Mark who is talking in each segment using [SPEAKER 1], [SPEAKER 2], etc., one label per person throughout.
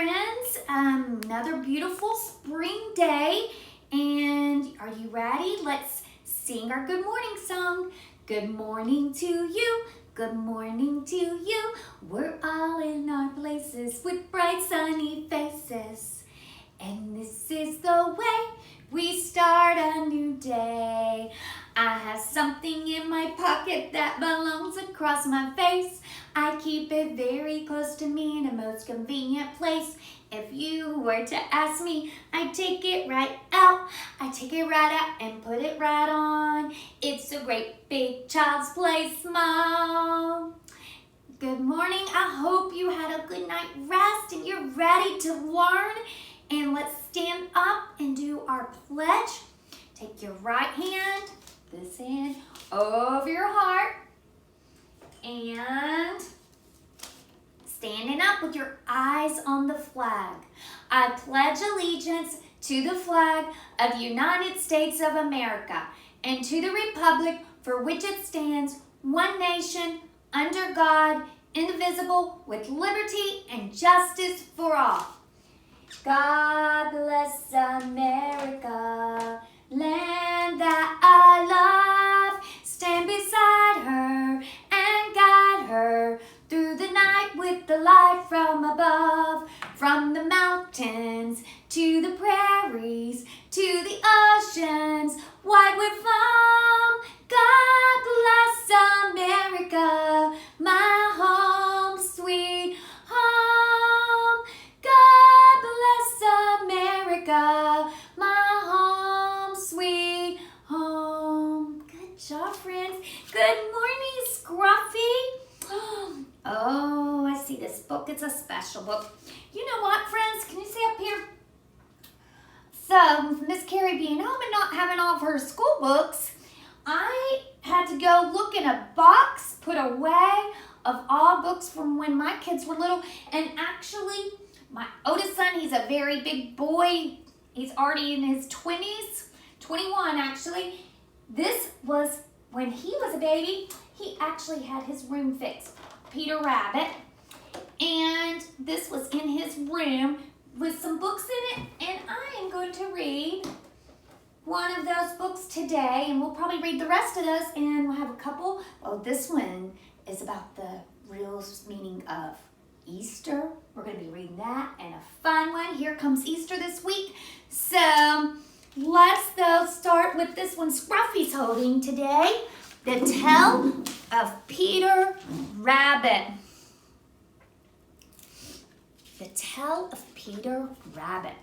[SPEAKER 1] friends. Another beautiful spring day. And are you ready? Let's sing our good morning song. Good morning to you. Good morning to you. We're all in our places with bright sunny faces. And this is the way we start a new day. I have something in my pocket that belongs across my face. I keep it very close to me in a most convenient place. If you were to ask me, I'd take it right out. I take it right out and put it right on. It's a great big child's play small. Good morning. I hope you had a good night rest and you're ready to learn. And let's stand up and do our pledge. Take your right hand, this hand, over your heart. And standing up with your eyes on the flag. I pledge allegiance to the flag of the United States of America and to the republic for which it stands, one nation, under God, indivisible, with liberty and justice for all. God bless America, land that I love. Stand beside her and guide her through the night with the light from above. From the mountains to the prairies to the oceans, wide with foam. God bless America, my home, sweet home. God bless America, my home, sweet home. Good job, friends. Good morning, Scruffy. Oh, I see this book. It's a special book. You know what, friends? Can you see up here? So, Miss Carrie being home and not having all of her school books, I had to go look in a box put away of all books from when my kids were little. And actually, my oldest son, he's a very big boy. He's already in his 20s, 21 actually. This was when he was a baby. He actually had his room fixed. Peter Rabbit. And this was in his room with some books in it. And I am going to read one of those books today. And we'll probably read the rest of those. And we'll have a couple. Oh, this one is about the real meaning of Easter. We're going to be reading that. And a fun one. Here comes Easter this week. So let's though start with this one Scruffy's holding today. The Tale of Peter Rabbit. The Tale of Peter Rabbit.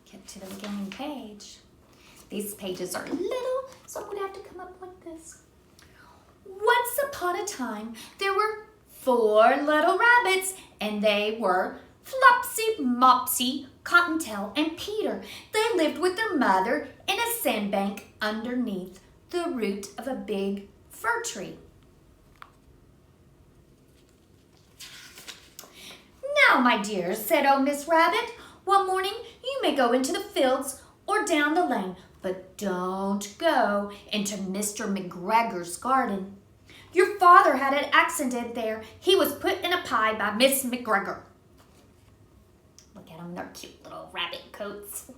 [SPEAKER 1] Get to the beginning page. These pages are little, so I'm going to have to come up like this. Once upon a time, there were 4 little rabbits, and they were Flopsy, Mopsy, Cottontail, and Peter. They lived with their mother in a sandbank underneath the root of a big fir tree. Now, my dears, said old Miss Rabbit, one morning you may go into the fields or down the lane, but don't go into Mr. McGregor's garden. Your father had an accident there. He was put in a pie by Miss McGregor. Look at them, their cute little rabbit coats.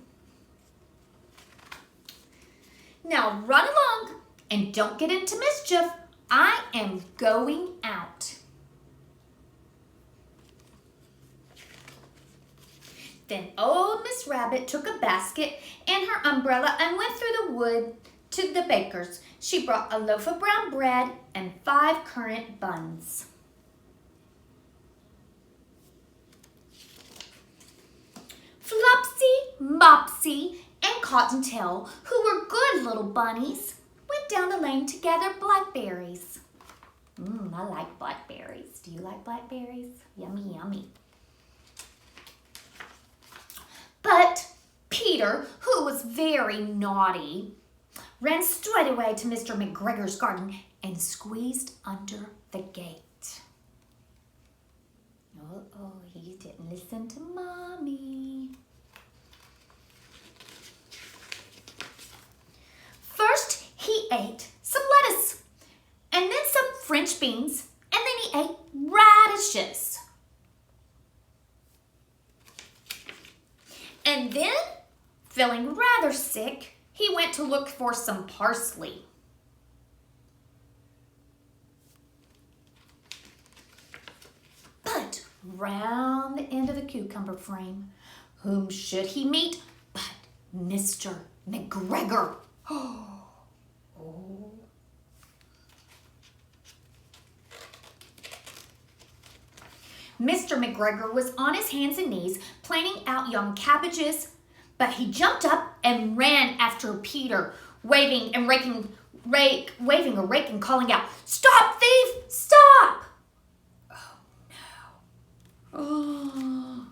[SPEAKER 1] Now run along and don't get into mischief. I am going out. Then old Miss Rabbit took a basket and her umbrella and went through the wood to the baker's. She brought a loaf of brown bread and 5 currant buns. Flopsy, Mopsy, and Cottontail, who were good little bunnies, went down the lane to gather blackberries. I like blackberries. Do you like blackberries? Yummy, yummy. But Peter, who was very naughty, ran straight away to Mr. McGregor's garden and squeezed under the gate. Oh, he didn't listen to Mommy. First, he ate some lettuce, and then some French beans, and then he ate radishes. And then, feeling rather sick, he went to look for some parsley. But round the end of the cucumber frame, whom should he meet but Mr. McGregor? Oh. Mr. McGregor was on his hands and knees planting out young cabbages, but he jumped up and ran after Peter, waving a rake and calling out, "Stop, thief! Stop!" Oh, no. Oh.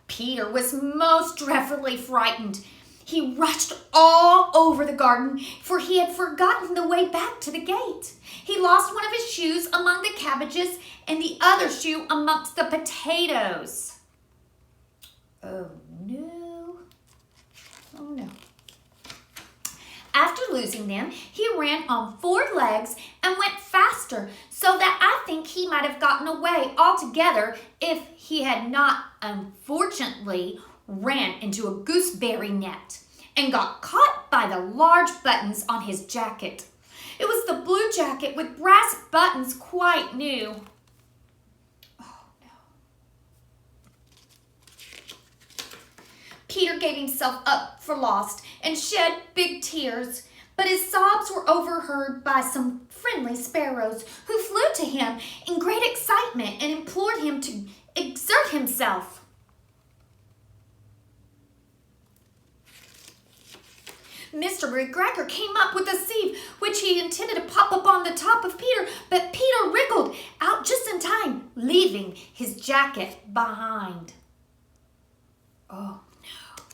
[SPEAKER 1] Peter was most dreadfully frightened. He rushed all over the garden, for he had forgotten the way back to the gate. He lost one of his shoes among the cabbages and the other shoe amongst the potatoes. Oh no. Oh no. After losing them, he ran on 4 legs and went faster, so that I think he might have gotten away altogether if he had not, unfortunately, ran into a gooseberry net and got caught by the large buttons on his jacket. It was the blue jacket with brass buttons, quite new. Oh, no. Peter gave himself up for lost and shed big tears, but his sobs were overheard by some friendly sparrows who flew to him in great excitement and implored him to exert himself. Mr. McGregor came up with a sieve which he intended to pop up on the top of Peter, but Peter wriggled out just in time, leaving his jacket behind. Oh, no.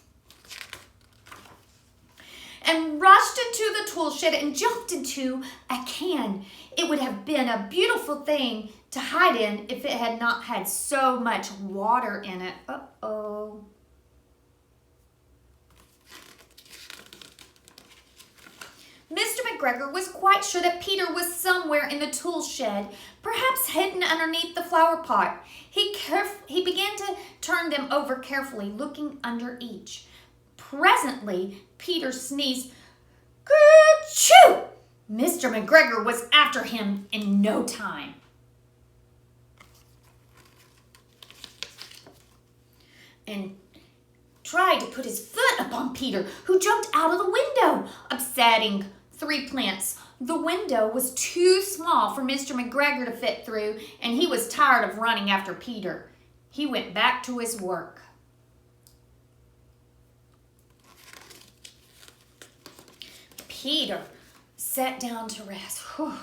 [SPEAKER 1] And rushed into the tool shed and jumped into a can. It would have been a beautiful thing to hide in if it had not had so much water in it. Uh-oh. Mr. McGregor was quite sure that Peter was somewhere in the tool shed, perhaps hidden underneath the flower pot. He began to turn them over carefully, looking under each. Presently, Peter sneezed. "Ker-choo!" Mr. McGregor was after him in no time. And tried to put his foot upon Peter, who jumped out of the window, upsetting 3 plants. The window was too small for Mr. McGregor to fit through, and he was tired of running after Peter. He went back to his work. Peter sat down to rest. Whew.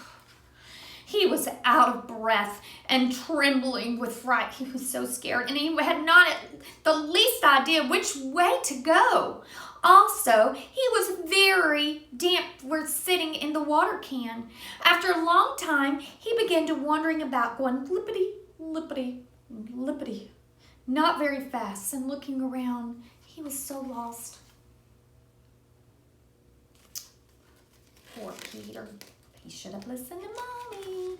[SPEAKER 1] He was out of breath and trembling with fright. He was so scared, and he had not the least idea which way to go. Also, he was very damp where sitting in the water can. After a long time, he began to wandering about, going lippity, lippity, lippity, not very fast, and looking around. He was so lost. Poor Peter. He should have listened to Mommy.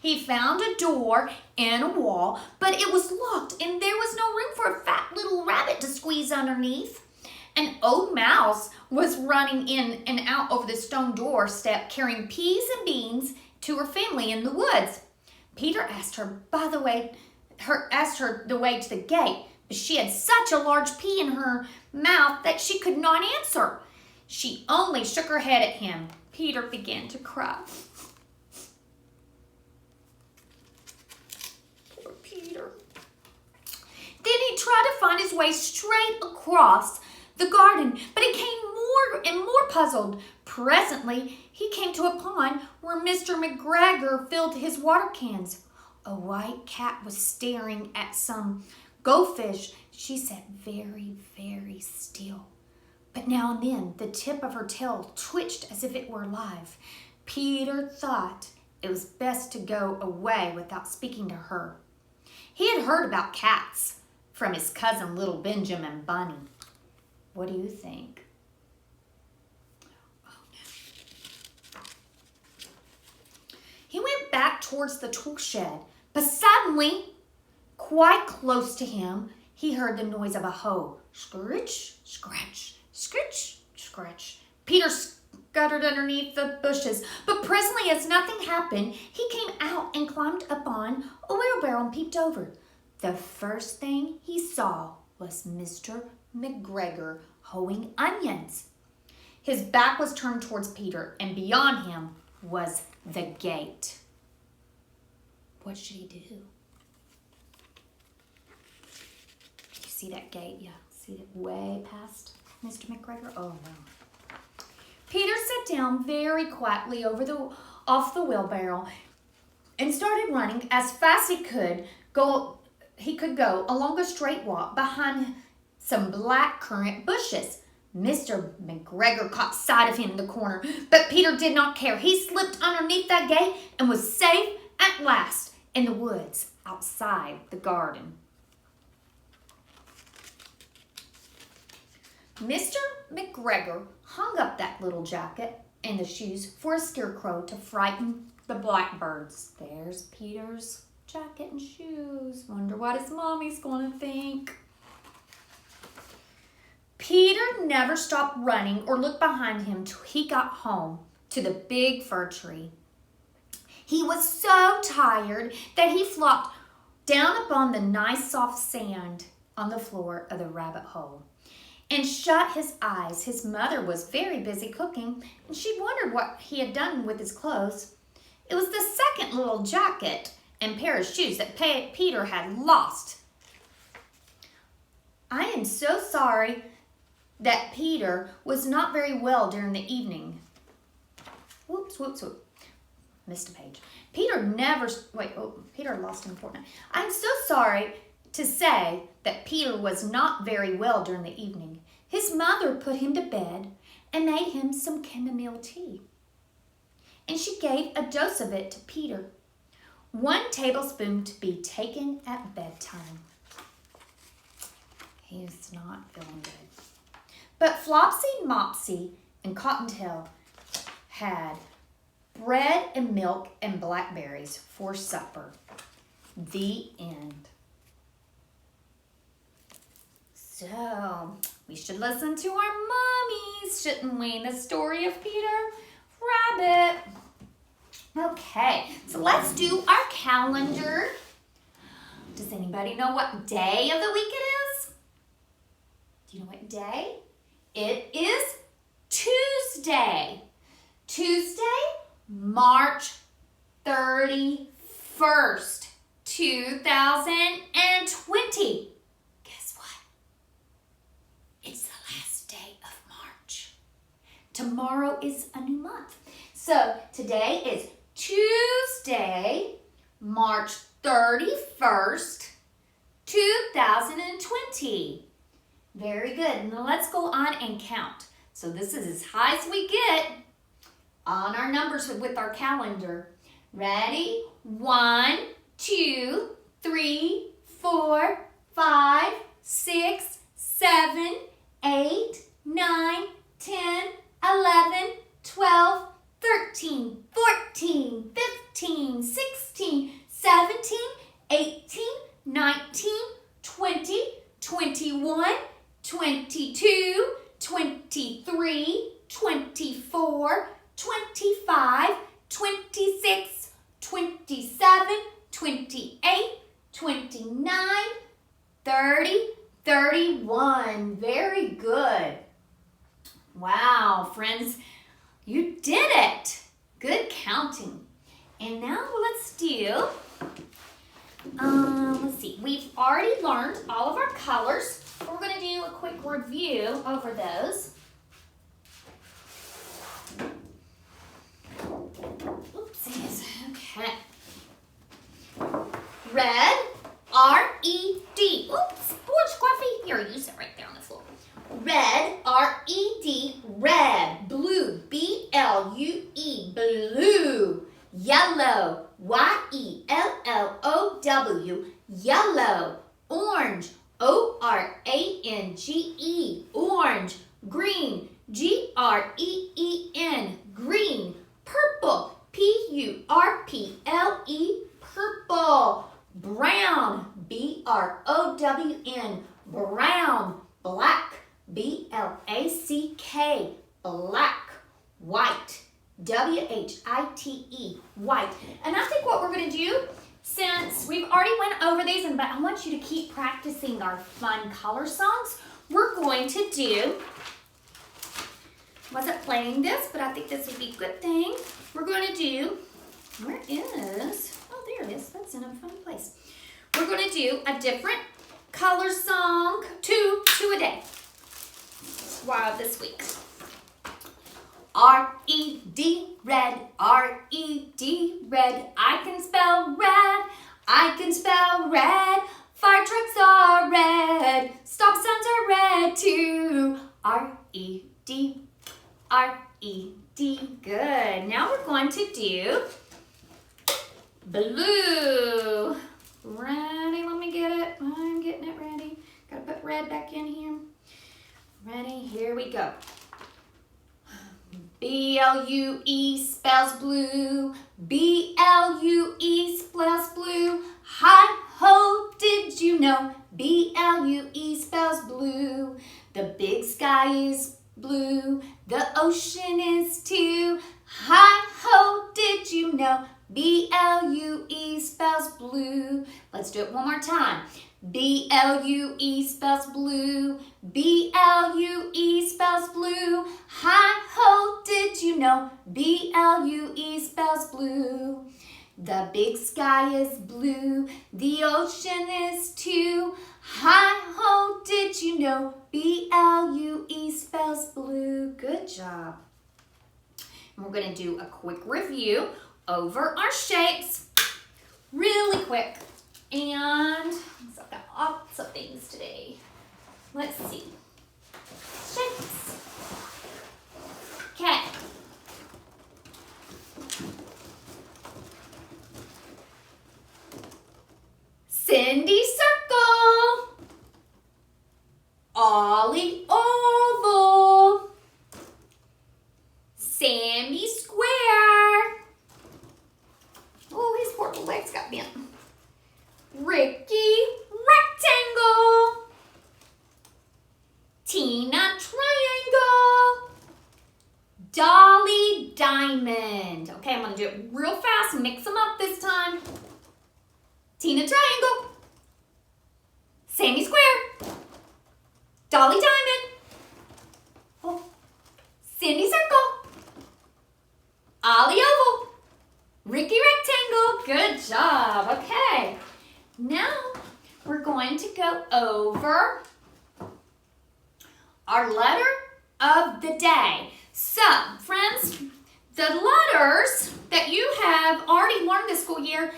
[SPEAKER 1] He found a door in a wall, but it was locked, and there was no room for a fat little rabbit to squeeze underneath. An old mouse was running in and out over the stone doorstep, carrying peas and beans to her family in the woods. Peter asked her the way to the gate, but she had such a large pea in her mouth that she could not answer. She only shook her head at him. Peter began to cry. Poor Peter. Then he tried to find his way straight across the garden, but he came more and more puzzled. Presently, he came to a pond where Mr. McGregor filled his water cans. A white cat was staring at some goldfish. She sat very, very still. But now and then, the tip of her tail twitched as if it were alive. Peter thought it was best to go away without speaking to her. He had heard about cats from his cousin little Benjamin Bunny. What do you think? Oh, no. He went back towards the tool shed. But suddenly, quite close to him, he heard the noise of a hoe. Scritch, scratch, scritch, scratch. Peter scuttered underneath the bushes, but presently, as nothing happened, he came out and climbed upon a wheelbarrow and peeped over. The first thing he saw was Mr. McGregor hoeing onions. His back was turned towards Peter, and beyond him was the gate. What should he do? You see that gate? Yeah, see it way past Mr. McGregor? Oh, no. Peter sat down very quietly off the wheelbarrow and started running as fast as he could go along a straight walk behind some black currant bushes. Mr. McGregor caught sight of him in the corner, but Peter did not care. He slipped underneath that gate and was safe at last in the woods outside the garden. Mr. McGregor hung up that little jacket and the shoes for a scarecrow to frighten the blackbirds. There's Peter's jacket and shoes. Wonder what his mommy's going to think. Peter never stopped running or looked behind him till he got home to the big fir tree. He was so tired that he flopped down upon the nice soft sand on the floor of the rabbit hole and shut his eyes. His mother was very busy cooking, and she wondered what he had done with his clothes. It was the second little jacket and pair of shoes that Peter had lost. I am so sorry that Peter was not very well during the evening. Whoops. Missed a page. Peter lost an important. I'm so sorry to say that Peter was not very well during the evening. His mother put him to bed and made him some chamomile tea. And she gave a dose of it to Peter. 1 tablespoon to be taken at bedtime. He's not feeling good. But Flopsy, Mopsy, and Cottontail had bread and milk and blackberries for supper. The end. So, we should listen to our mommies, shouldn't we? The story of Peter Rabbit. Okay, so let's do our calendar. Does anybody know what day of the week it is? Do you know what day? It is Tuesday. Tuesday, March 31st, 2020. Guess what? It's the last day of March. Tomorrow is a new month. So today is Tuesday, March 31st, 2020. Very good. Now let's go on and count. So this is as high as we get on our numbers with our calendar. Ready? 1, 2, 3, 4, 5, 6, 7, 8, 9, 10, 11, 12, 13, 14, 15, 16, 17, 18, 19, 20, 21, 22, 23, 24, 25, 26, 27, 28, 29, 30, 31. Very good. Wow, friends, you did it. Good counting. And now let's do, let's see, we've already learned all of our colors. We're going to do a quick review over those. Oopsies. Okay. Red, R-E-D. Oops, poor Scruffy. Here, use it right there on the floor. Red, R-E-D, red. Blue, B-L-U-E, blue. Yellow, Y-E-L-L-O-W, yellow. Orange, O-R-A-N-G-E, orange. Green, G-R-E-E-N, green. Purple, P-U-R-P-L-E, B-R-O-W-N, brown, black, B-L-A-C-K, black, white, W-H-I-T-E, white. And I think what we're going to do, since we've already went over these, but I want you to keep practicing our fun color songs, we're going to do, wasn't playing this, but I think this would be a good thing. We're going to do, where is, oh, there it is. That's in a funny place. We're going to do a different color song, two a day. Wow, this week. R-E-D, red, R-E-D, red. I can spell red, I can spell red. Fire trucks are red, stop signs are red too. R-E-D, R-E-D, good. Now we're going to do blue. Ready, let me get it. I'm getting it ready. Gotta put red back in here. Ready, here we go. B-L-U-E spells blue. B-L-U-E spells blue. Hi-ho, did you know? B-L-U-E spells blue. The big sky is blue. The ocean is too. Hi-ho, did you know? B-L-U-E spells blue. Let's do it one more time. B-L-U-E spells blue. B-L-U-E spells blue. Hi-ho, did you know? B-L-U-E spells blue. The big sky is blue. The ocean is too. Hi-ho, did you know? B-L-U-E spells blue. Good job. And we're going to do a quick review over our shapes really quick. And so I've got lots of things today. Let's see. Shapes. Okay. Cindy circle. Ollie oval. Sammy square. Oh, his poor little legs got bent. Ricky rectangle. Tina triangle. Dolly diamond. Okay, I'm going to do it real fast. Mix them up this time. Tina triangle. Sammy square. Dolly diamond. Oh. Cindy circle. Ollie oval. Ricky rectangle. Good job. Okay. Now we're going to go over our letter of the day. So, friends, the letters that you have already learned this school year,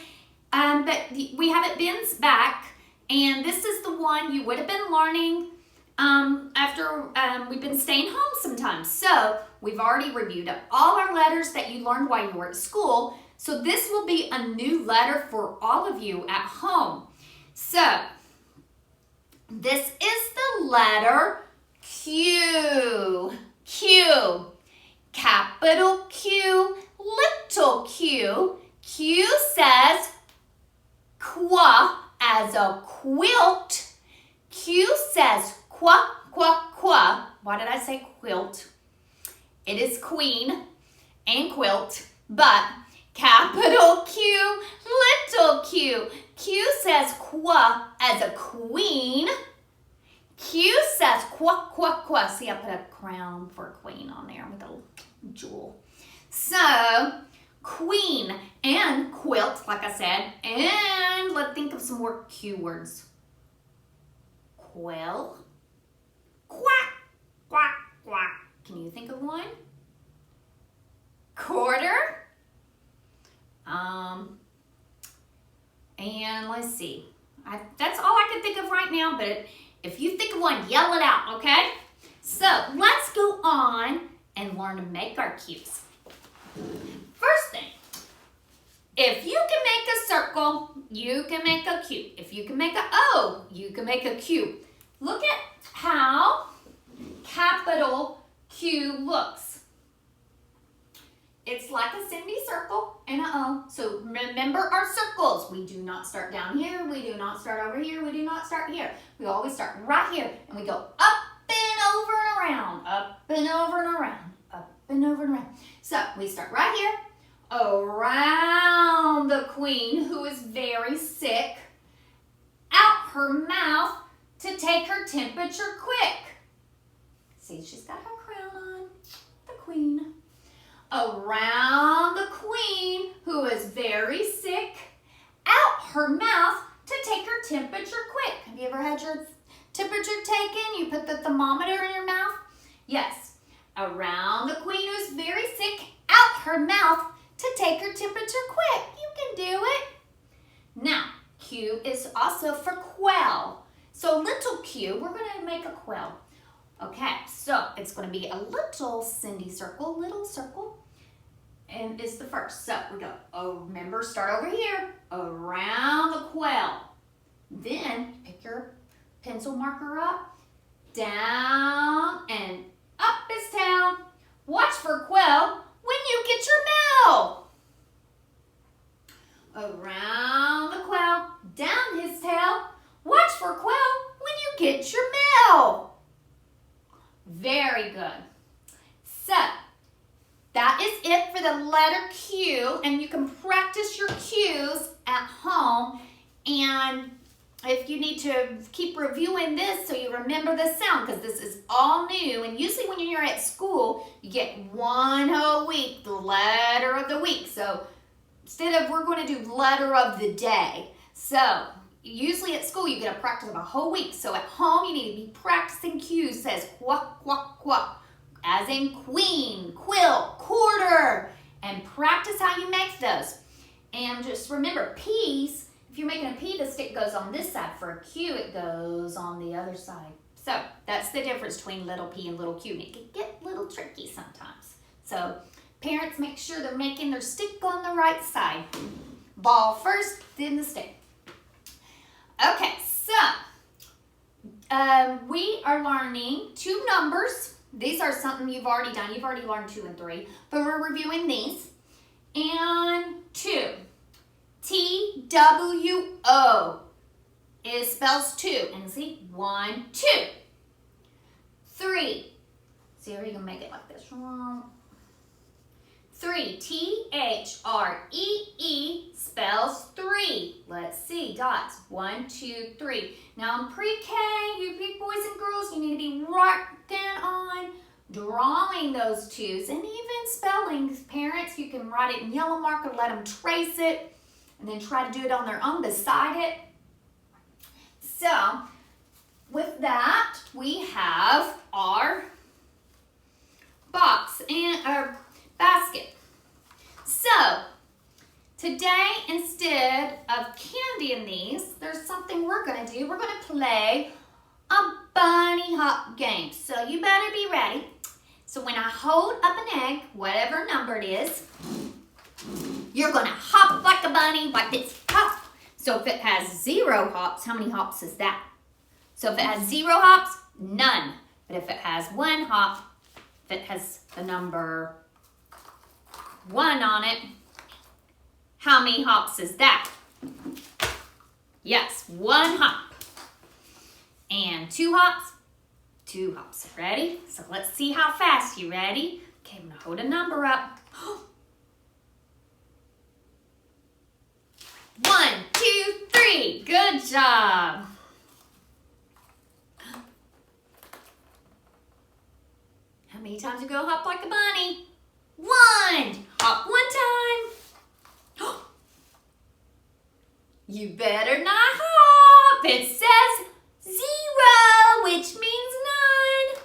[SPEAKER 1] but we have it bends back, and this is the one you would have been learning after we've been staying home sometimes. So, we've already reviewed all our letters that you learned while you were at school. So, this will be a new letter for all of you at home. So, this is the letter Q. Q. Capital Q, little q. Q says qua as a quilt. Q says qua, qua, qua. Why did I say quilt? It is queen and quilt, but capital Q, little q. Q says qua as a queen. Q says qua, qua, qua. See, I put a crown for a queen on there with a jewel. So, queen and quilt, like I said. And let's think of some more Q words. Quill. Quack, quack, quack. Can you think of one? Quarter. And let's see. That's all I can think of right now, but if you think of one, yell it out, okay? So let's go on and learn to make our Qs. First thing, if you can make a circle, you can make a Q. If you can make a O, you can make a Q. Look at how capital Q looks. It's like a semicircle and a O. So remember our circles. We do not start down here. We do not start over here. We do not start here. We always start right here. And we go up and over and around. Up and over and around. Up and over and around. So we start right here. Around the queen who is very sick. Out her mouth to take her temperature quick. See, she's got her crown on. The queen. Around the queen who is very sick, out her mouth to take her temperature quick. Have you ever had your temperature taken? You put the thermometer in your mouth? Yes. Around the queen who's very sick, out her mouth to take her temperature quick. You can do it. Now, Q is also for quell. So little q, we're going to make a quell. Okay, so it's going to be a little Cindy circle, little circle, and it's the first. So we go, oh, remember, start over here, around the quell. Then pick your pencil marker up, down, and up his tail. Watch for quell when you get your mail. Around the quell, down his tail. Watch for quell when you get your mail. Very good. So, that is it for the letter Q, and you can practice your Qs at home, and if you need to keep reviewing this so you remember the sound, because this is all new, and usually when you're at school, you get one whole week, the letter of the week. So, instead of, we're going to do letter of the day. So, usually at school you get a practice of a whole week. So at home you need to be practicing Qs. Says quack, quack, quack. As in queen, quilt, quarter. And practice how you make those. And just remember, P's, if you're making a P, the stick goes on this side. For a Q, it goes on the other side. So that's the difference between little P and little Q. And it can get a little tricky sometimes. So parents, make sure they're making their stick on the right side. Ball first, then the stick. Okay, so we are learning two numbers. These are something you've already done. You've already learned 2 and 3, but we're reviewing these. And 2, T-W-O is spells 2. And see, 1, 2. 3, see how you can make it like this. 3, T-H-R-E-E spells 3. Let's see, dots, 1, 2, 3. Now in pre-K, you big boys and girls, you need to be working on drawing those 2's and even spelling. Parents, you can write it in yellow marker, let them trace it, and then try to do it on their own beside it. So, with that, we have our box and our basket. So, today, instead of candy in these, there's something we're going to do. We're going to play a bunny hop game. So, you better be ready. So, when I hold up an egg, whatever number it is, you're going to hop like a bunny, like this. Hop. So, if it has 0 hops, how many hops is that? So, if it has 0 hops, none. But if it has 1 hop, if it has the number 1 on it, how many hops is that? Yes, 1 hop. And 2 hops? 2 hops. Ready? So let's see how fast. You ready? Okay, I'm going to hold a number up. 1, 2, 3. Good job. How many times you go hop like a bunny? 1. Hop 1 time. You better not hop. It says 0, which means none.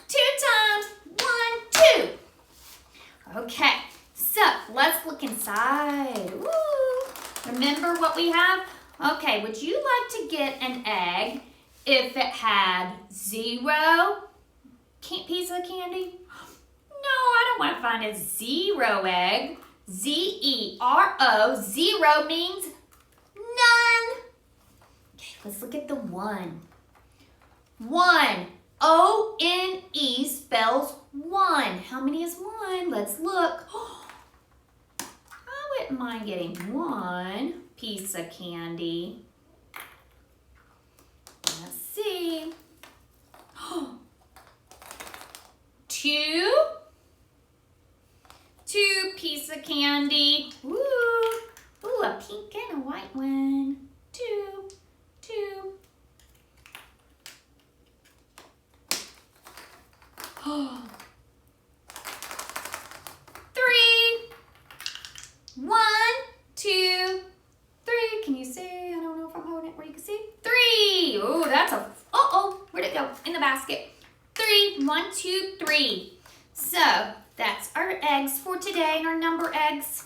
[SPEAKER 1] 2 times. 1, 2. Okay, so let's look inside. Woo. Remember what we have? Okay, would you like to get an egg if it had 0 piece of candy? No, I don't want to find a 0 egg. Z-E-R-O. 0 means none. Okay, let's look at the 1. 1. O-N-E spells one. How many is one? Let's look. I wouldn't mind getting one piece of candy. Let's see. Two pieces of candy. Ooh, a pink and a white one. Two. Three. 1, 2, 3. Can you see? I don't know if I'm holding it where you can see. 3. Oh, that's a, where'd it go? In the basket. 3. 1, 2, 3. So that's our eggs for today and our number eggs.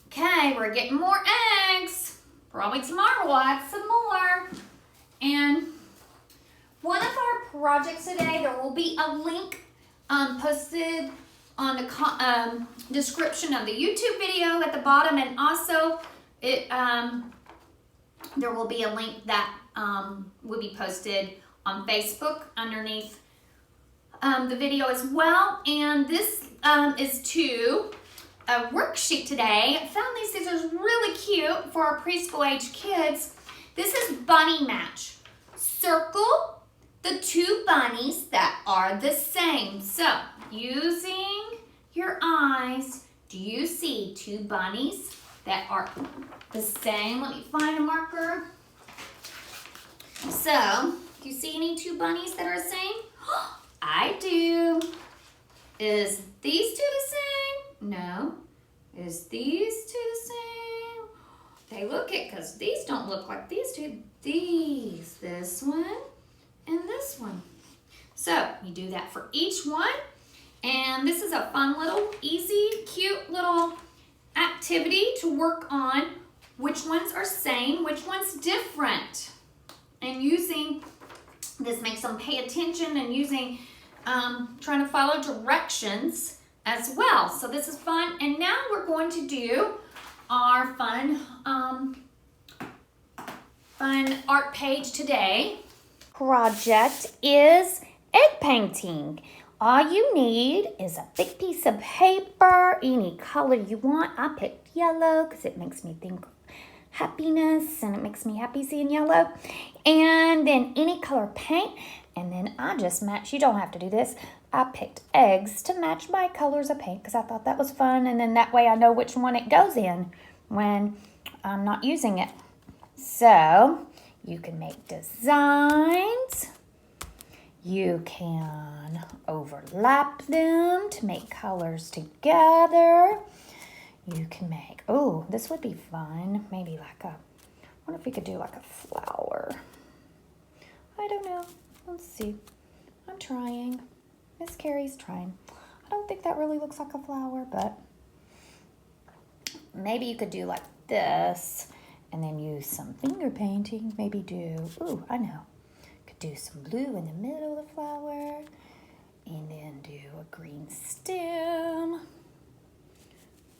[SPEAKER 1] Okay, we're getting more eggs. Probably tomorrow we'll add some more. And one of our projects today, there will be a link posted on the description of the YouTube video at the bottom, and also there will be a link that will be posted on Facebook underneath the video as well. And this is to a worksheet today. I found these scissors really cute for our preschool age kids. This is bunny match. Circle the 2 bunnies that are the same. So using your eyes, do you see 2 bunnies that are the same? Let me find a marker. So, do you see any 2 bunnies that are the same? I do. Is these 2 the same? No. Is these 2 the same? They look it, because these don't look like these 2. These. This one and this one. So, you do that for each one. And this is a fun little, easy, cute little activity to work on which ones are same, which one's different. And using, this makes them pay attention and using, trying to follow directions as well. So this is fun. And now we're going to do our fun art page today. Project is egg painting. All you need is a big piece of paper, any color you want. I picked yellow because it makes me think of happiness and it makes me happy seeing yellow. And then any color paint. And then I just match, you don't have to do this. I picked eggs to match my colors of paint because I thought that was fun. And then that way I know which one it goes in when I'm not using it. So you can make designs. You can overlap them to make colors together. You can make, oh, this would be fun. Maybe like a, I wonder if we could do like a flower. I don't know. Let's see. I'm trying. Miss Carrie's trying. I don't think that really looks like a flower, but maybe you could do like this and then use some finger painting. Maybe do, ooh, I know. Do some blue in the middle of the flower and then do a green stem.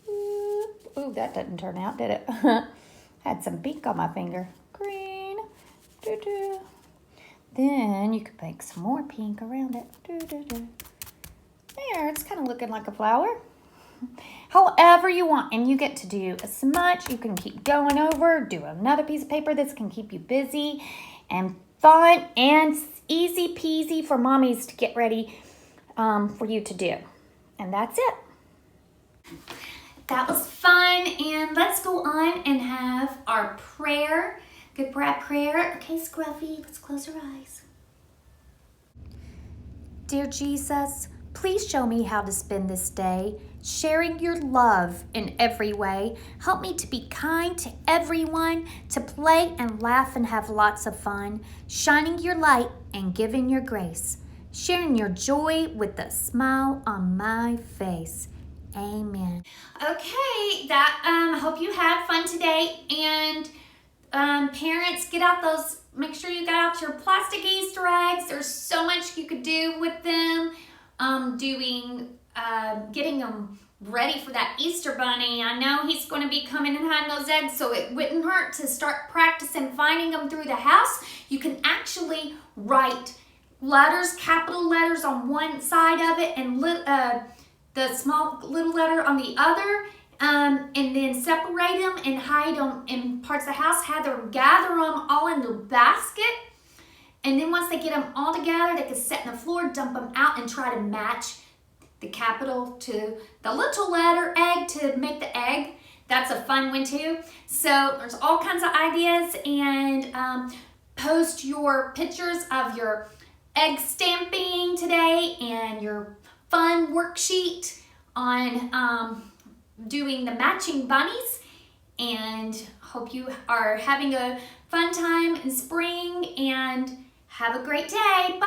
[SPEAKER 1] Ooh, that didn't turn out, did it? Had some pink on my finger. Green. Doo-doo. Then you could make some more pink around it. Doo-doo-doo. There, it's kind of looking like a flower. However you want, and you get to do as much. You can keep going over, do another piece of paper. This can keep you busy and fun and easy peasy for mommies to get ready for you to do. And that's it. That was fun, and let's go on and have our prayer. Good prayer. Okay, Scruffy, let's close our eyes. Dear Jesus, please show me how to spend this day, sharing your love in every way. Help me to be kind to everyone, to play and laugh and have lots of fun, shining your light and giving your grace, sharing your joy with a smile on my face. Amen. Okay, I hope you had fun today. And parents, get out those, make sure you get out your plastic Easter eggs. There's so much you could do with them. Getting them ready for that Easter bunny. I know he's going to be coming and hiding those eggs, so it wouldn't hurt to start practicing finding them through the house. You can actually write letters, capital letters on one side of it and the small little letter on the other, and then separate them and hide them in parts of the house. Gather them all in the basket. And then once they get them all together, they can set on the floor, dump them out, and try to match the capital to the little letter egg to make the egg. That's a fun one too. So there's all kinds of ideas, and post your pictures of your egg stamping today and your fun worksheet on doing the matching bunnies, and hope you are having a fun time in spring, and have a great day. Bye.